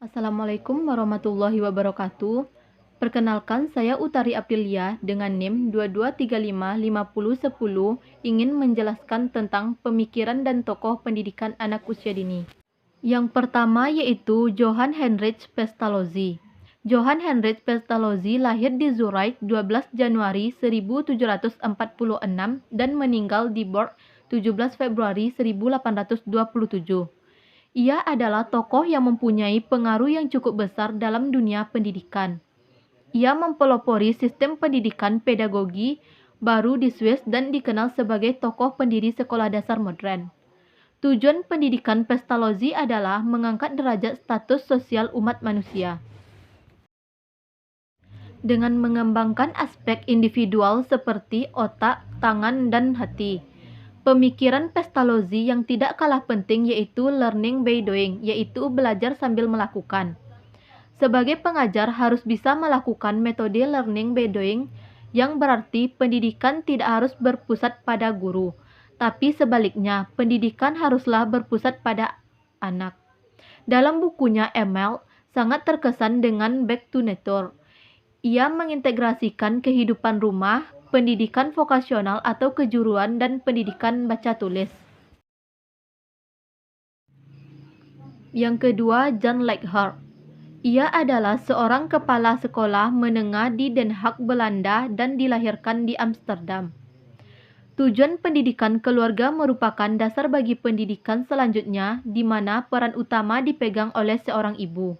Assalamualaikum warahmatullahi wabarakatuh. Perkenalkan, saya Utari Aprilia dengan NIM 22355010 ingin menjelaskan tentang pemikiran dan tokoh pendidikan anak usia dini. Yang pertama yaitu Johann Heinrich Pestalozzi. Johann Heinrich Pestalozzi lahir di Zurich 12 Januari 1746 dan meninggal di Borg 17 Februari 1827. Ia adalah tokoh yang mempunyai pengaruh yang cukup besar dalam dunia pendidikan. Ia mempelopori sistem pendidikan pedagogi baru di Swiss dan dikenal sebagai tokoh pendiri sekolah dasar modern. Tujuan pendidikan Pestalozzi adalah mengangkat derajat status sosial umat manusia. Dengan mengembangkan aspek individual seperti otak, tangan, dan hati. Pemikiran Pestalozzi yang tidak kalah penting yaitu learning by doing, yaitu belajar sambil melakukan. Sebagai pengajar harus bisa melakukan metode learning by doing, yang berarti pendidikan tidak harus berpusat pada guru, tapi sebaliknya pendidikan haruslah berpusat pada anak. Dalam bukunya Emil sangat terkesan dengan Back to Nature. Ia mengintegrasikan kehidupan rumah, pendidikan vokasional atau kejuruan, dan pendidikan baca tulis. Yang kedua, Jan Leichhardt. Ia adalah seorang kepala sekolah menengah di Den Haag, Belanda dan dilahirkan di Amsterdam. Tujuan pendidikan keluarga merupakan dasar bagi pendidikan selanjutnya di mana peran utama dipegang oleh seorang ibu.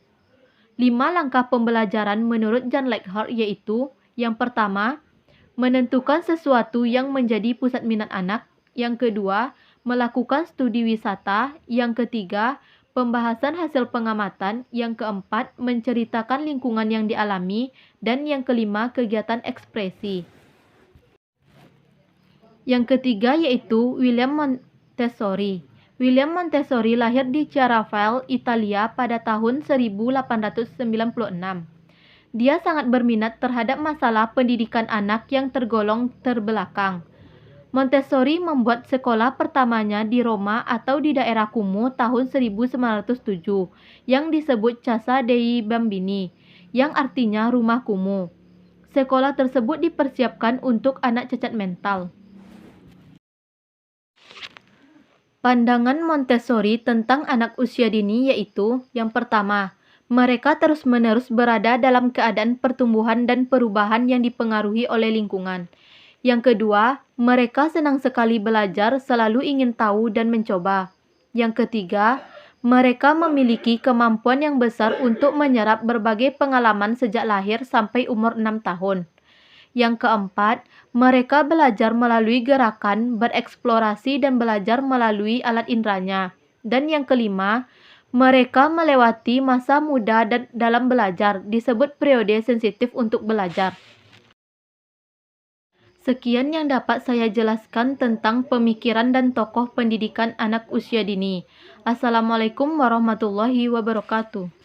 5 langkah pembelajaran menurut Jan Leichhardt yaitu: yang pertama, menentukan sesuatu yang menjadi pusat minat anak. Yang kedua, melakukan studi wisata. Yang ketiga, pembahasan hasil pengamatan. Yang keempat, menceritakan lingkungan yang dialami. Dan yang kelima, kegiatan ekspresi. Yang ketiga yaitu William Montessori. William Montessori lahir di Chiaravalle, Italia pada tahun 1896. Dia sangat berminat terhadap masalah pendidikan anak yang tergolong terbelakang. Montessori membuat sekolah pertamanya di Roma atau di daerah Como tahun 1907 yang disebut Casa dei Bambini, yang artinya rumah kumuh. Sekolah tersebut dipersiapkan untuk anak cacat mental. Pandangan Montessori tentang anak usia dini yaitu: yang pertama, mereka terus-menerus berada dalam keadaan pertumbuhan dan perubahan yang dipengaruhi oleh lingkungan. Yang kedua, mereka senang sekali belajar, selalu ingin tahu dan mencoba. Yang ketiga, mereka memiliki kemampuan yang besar untuk menyerap berbagai pengalaman sejak lahir sampai umur 6 tahun. Yang keempat, mereka belajar melalui gerakan, bereksplorasi, dan belajar melalui alat inderanya. Dan yang kelima, mereka melewati masa muda dalam belajar, disebut periode sensitif untuk belajar. Sekian yang dapat saya jelaskan tentang pemikiran dan tokoh pendidikan anak usia dini. Assalamualaikum warahmatullahi wabarakatuh.